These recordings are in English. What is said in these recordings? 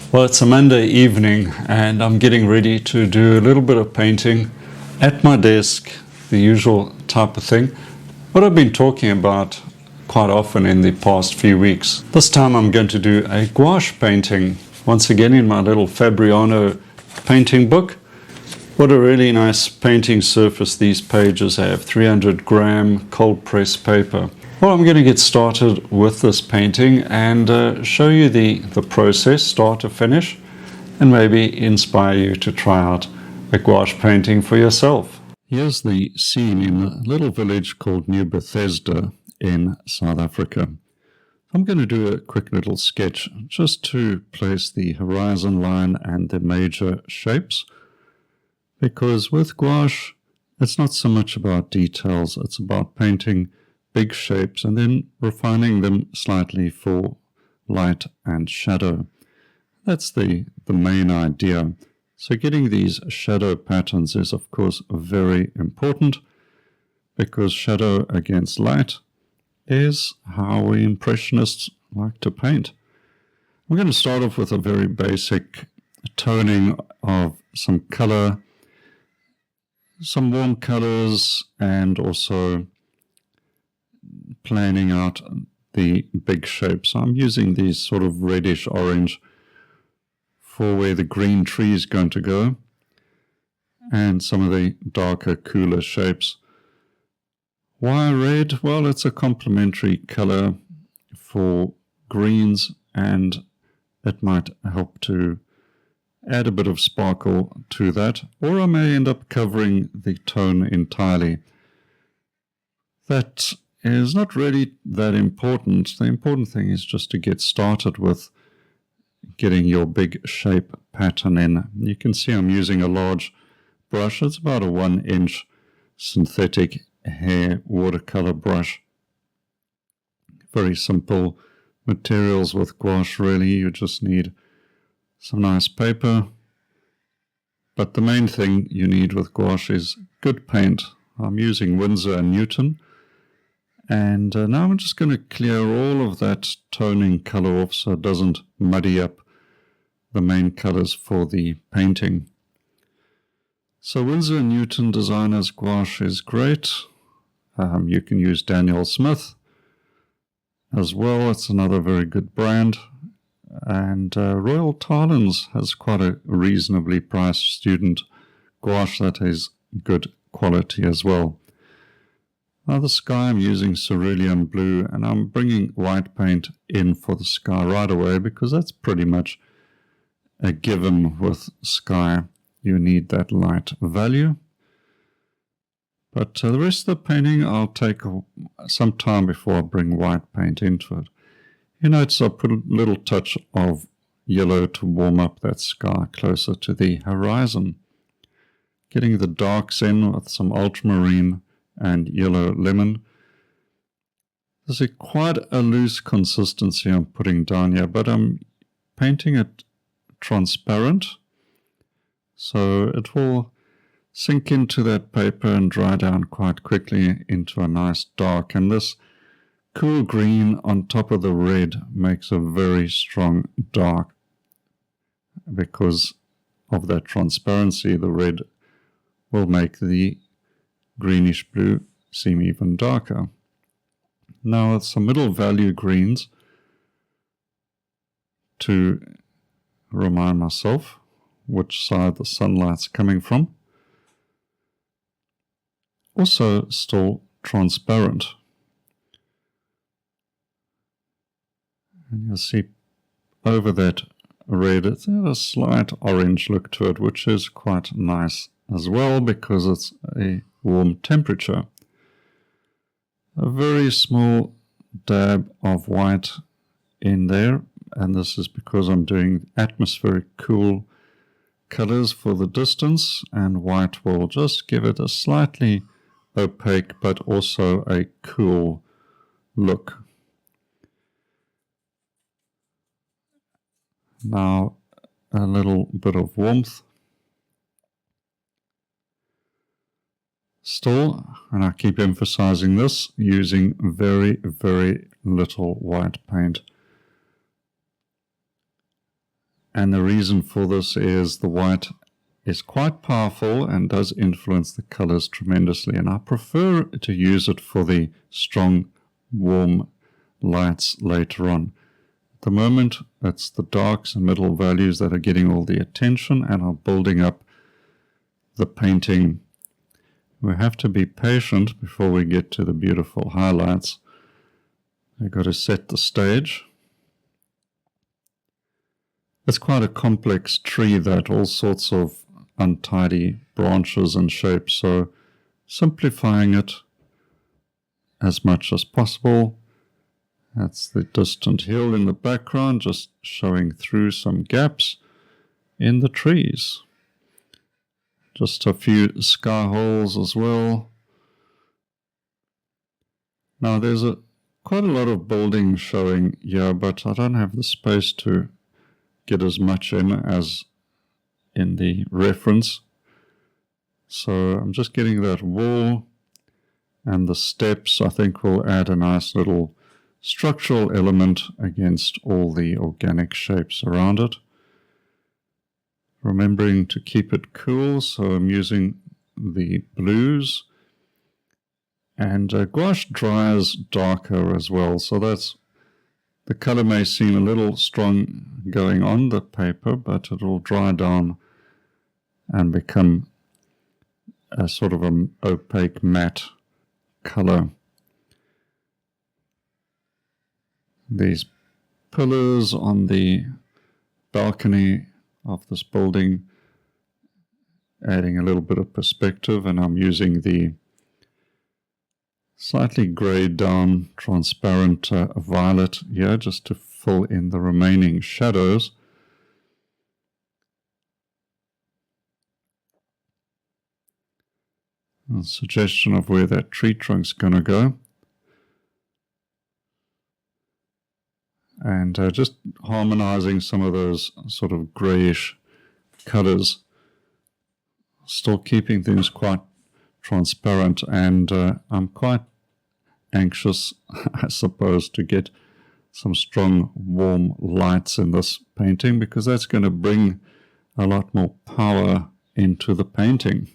Well, it's a Monday evening and I'm getting ready to do a little bit of painting at my desk, the usual type of thing. What I've been talking about quite often in the past few weeks. This time I'm going to do a gouache painting, once again in my little Fabriano painting book. What a really nice painting surface these pages have, 300 gram cold press paper. Well, I'm going to get started with this painting and show you the process, start to finish, and maybe inspire you to try out a gouache painting for yourself. Here's the scene in a little village called Nieu Bethesda in South Africa. I'm going to do a quick little sketch just to place the horizon line and the major shapes, because with gouache, it's not so much about details, it's about painting big shapes and then refining them slightly for light and shadow. That's the main idea. So getting these shadow patterns is of course very important, because shadow against light is how we impressionists like to paint. We're going to start off with a very basic toning of some color, some warm colors, and also planning out the big shapes. I'm using these sort of reddish orange for where the green tree is going to go, and some of the darker, cooler shapes. Why red? Well, it's a complementary color for greens, and it might help to add a bit of sparkle to that, or I may end up covering the tone entirely. That is not really that important. The important thing is just to get started with getting your big shape pattern in. You can see I'm using a large brush. It's about a 1-inch synthetic hair watercolor brush. Very simple materials with gouache, really. You just need some nice paper. But the main thing you need with gouache is good paint. I'm using Winsor & Newton. And now I'm just going to clear all of that toning color off so it doesn't muddy up the main colors for the painting. So Winsor & Newton Designer's Gouache is great. You can use Daniel Smith as well. It's another very good brand. And Royal Tarlins has quite a reasonably priced student gouache that is good quality as well. Now the sky, I'm using cerulean blue, and I'm bringing white paint in for the sky right away, because that's pretty much a given with sky. You need that light value. But the rest of the painting, I'll take some time before I bring white paint into it. You notice I put a little touch of yellow to warm up that sky closer to the horizon. Getting the darks in with some ultramarine and yellow lemon. There's quite a loose consistency I'm putting down here, but I'm painting it transparent, so it will sink into that paper and dry down quite quickly into a nice dark. And this cool green on top of the red makes a very strong dark. Because of that transparency, the red will make the greenish blue seem even darker. Now with some middle value greens to remind myself which side the sunlight's coming from. Also still transparent. And you'll see over that red, it's a slight orange look to it, which is quite nice as well, because it's a warm temperature. A very small dab of white in there, and this is because I'm doing atmospheric cool colors for the distance, and white will just give it a slightly opaque but also a cool look. Now a little bit of warmth still, and I keep emphasizing this, using very, very little white paint. And the reason for this is the white is quite powerful and does influence the colors tremendously. And I prefer to use it for the strong, warm lights later on. At the moment, it's the darks and middle values that are getting all the attention and are building up the painting. We have to be patient before we get to the beautiful highlights. We've got to set the stage. It's quite a complex tree, that all sorts of untidy branches and shapes, so simplifying it as much as possible. That's the distant hill in the background, just showing through some gaps in the trees. Just a few sky holes as well. Now there's quite a lot of building showing here, but I don't have the space to get as much in as in the reference. So I'm just getting that wall, and the steps I think will add a nice little structural element against all the organic shapes around it. Remembering to keep it cool, so I'm using the blues. And gouache dries darker as well, so the color may seem a little strong going on the paper, but it will dry down and become a sort of an opaque matte color. These pillars on the balcony of this building, adding a little bit of perspective, and I'm using the slightly grayed down transparent violet here just to fill in the remaining shadows. A suggestion of where that tree trunk's going to go. And just harmonizing some of those sort of grayish colors. Still keeping things quite transparent, and I'm quite anxious, I suppose, to get some strong, warm lights in this painting, because that's going to bring a lot more power into the painting.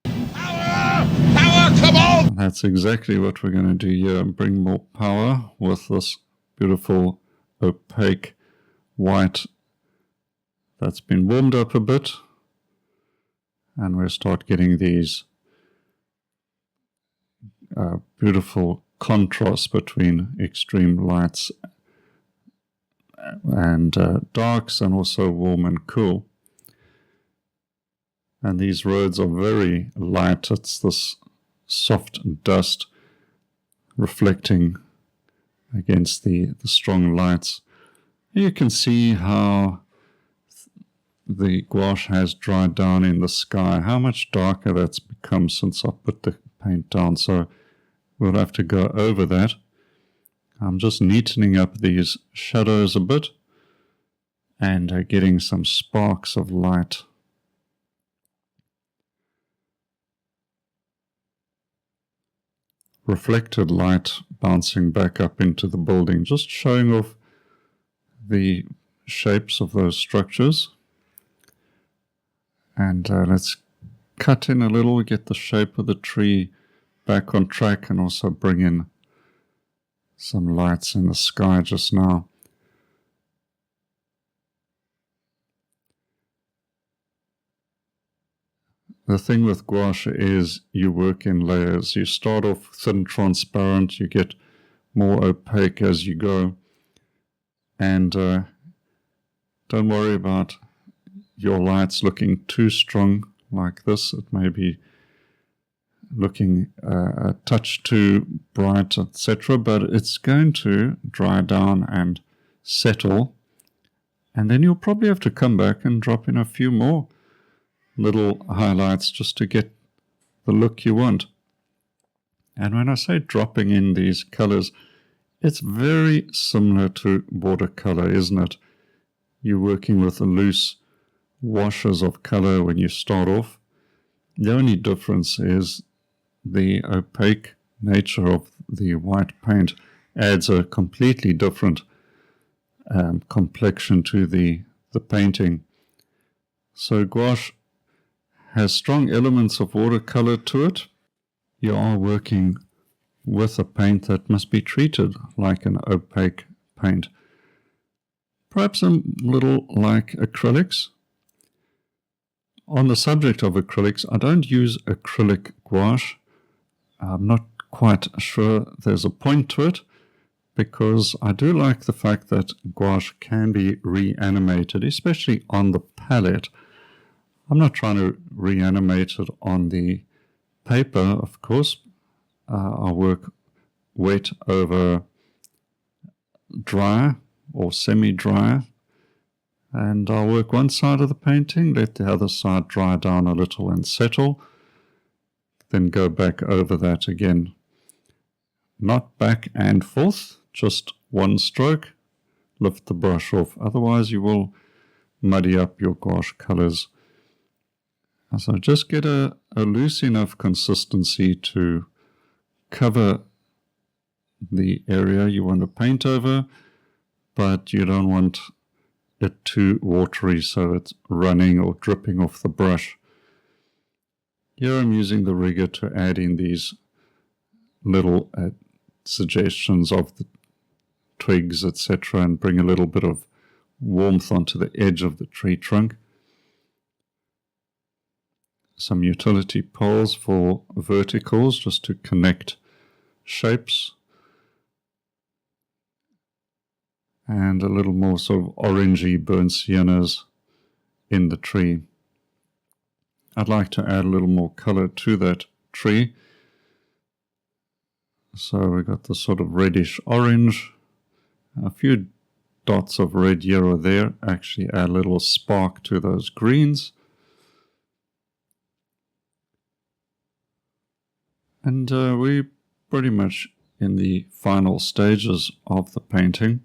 Power, come on! And that's exactly what we're going to do here, bring more power with this beautiful opaque white that's been warmed up a bit, and we'll start getting these beautiful contrasts between extreme lights and darks, and also warm and cool. And these roads are very light. It's this soft dust reflecting against the strong lights. You can see how the gouache has dried down in the sky, how much darker that's become since I put the paint down. So we'll have to go over that. I'm just neatening up these shadows a bit and getting some sparks of light. Reflected light bouncing back up into the building, just showing off the shapes of those structures. And let's cut in a little, get the shape of the tree back on track, and also bring in some lights in the sky just now. The thing with gouache is you work in layers. You start off thin, transparent, you get more opaque as you go. And don't worry about your lights looking too strong like this. It may be looking a touch too bright, etc., but it's going to dry down and settle. And then you'll probably have to come back and drop in a few more little highlights just to get the look you want. And when I say dropping in these colors, it's very similar to watercolor, isn't it? You're working with loose washes of color when you start off. The only difference is the opaque nature of the white paint adds a completely different complexion to the the painting. So gouache has strong elements of watercolor to it. You are working with a paint that must be treated like an opaque paint. Perhaps a little like acrylics. On the subject of acrylics, I don't use acrylic gouache. I'm not quite sure there's a point to it, because I do like the fact that gouache can be reanimated, especially on the palette. I'm not trying to reanimate it on the paper, of course. I work wet over dry or semi-dry, and I'll work one side of the painting, let the other side dry down a little and settle, then go back over that again. Not back and forth, just one stroke, lift the brush off, otherwise you will muddy up your gouache colors. So just get a loose enough consistency to cover the area you want to paint over, but you don't want it too watery so it's running or dripping off the brush. Here I'm using the rigger to add in these little suggestions of the twigs, etc., and bring a little bit of warmth onto the edge of the tree trunk. Some utility poles for verticals just to connect shapes, and a little more sort of orangey burnt siennas in the tree. I'd like to add a little more color to that tree. So we got this sort of reddish orange, a few dots of red here or there, actually add a little spark to those greens. And we're pretty much in the final stages of the painting.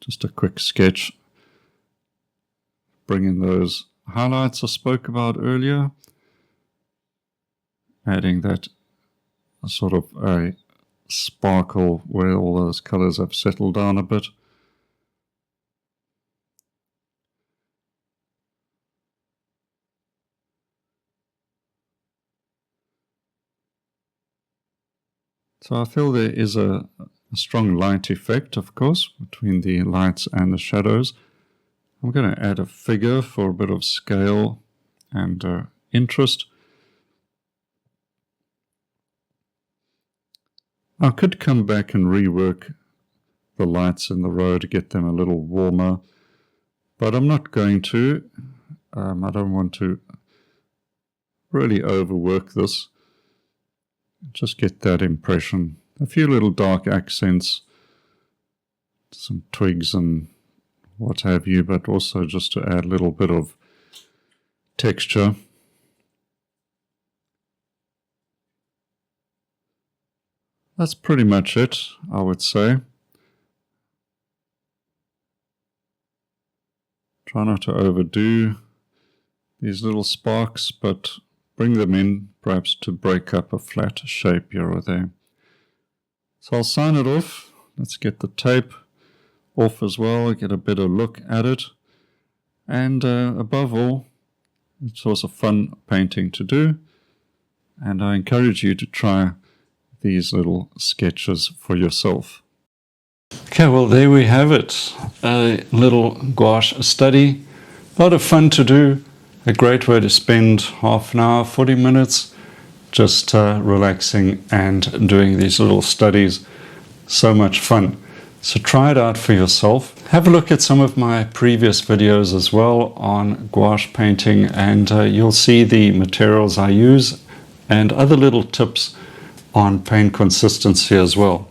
Just a quick sketch. Bring in those highlights I spoke about earlier. Adding that sort of a sparkle where all those colors have settled down a bit. So I feel there is a strong light effect, of course, between the lights and the shadows. I'm going to add a figure for a bit of scale and interest. I could come back and rework the lights in the road, get them a little warmer, but I'm not going to. I don't want to really overwork this. Just get that impression. A few little dark accents, some twigs and what have you, but also just to add a little bit of texture. That's pretty much it, I would say. Try not to overdo these little sparks, but bring them in perhaps to break up a flat shape here or there. So I'll sign it off. Let's get the tape off as well, get a better look at it. And above all, it's also fun painting to do. And I encourage you to try these little sketches for yourself. Okay, well there we have it. A little gouache study. A lot of fun to do. A great way to spend half an hour, 40 minutes just relaxing and doing these little studies. So much fun. So try it out for yourself. Have a look at some of my previous videos as well on gouache painting, and you'll see the materials I use and other little tips on paint consistency as well.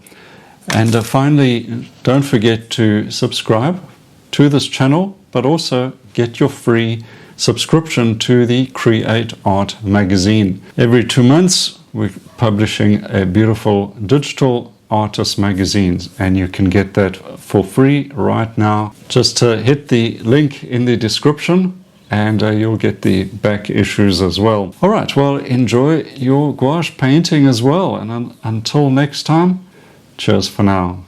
And finally, don't forget to subscribe to this channel, but also get your free subscription to the Create Art magazine. Every 2 months, we're publishing a beautiful digital artist magazine, and you can get that for free right now. Just hit the link in the description and you'll get the back issues as well. All right, well, enjoy your gouache painting as well. And until next time, cheers for now.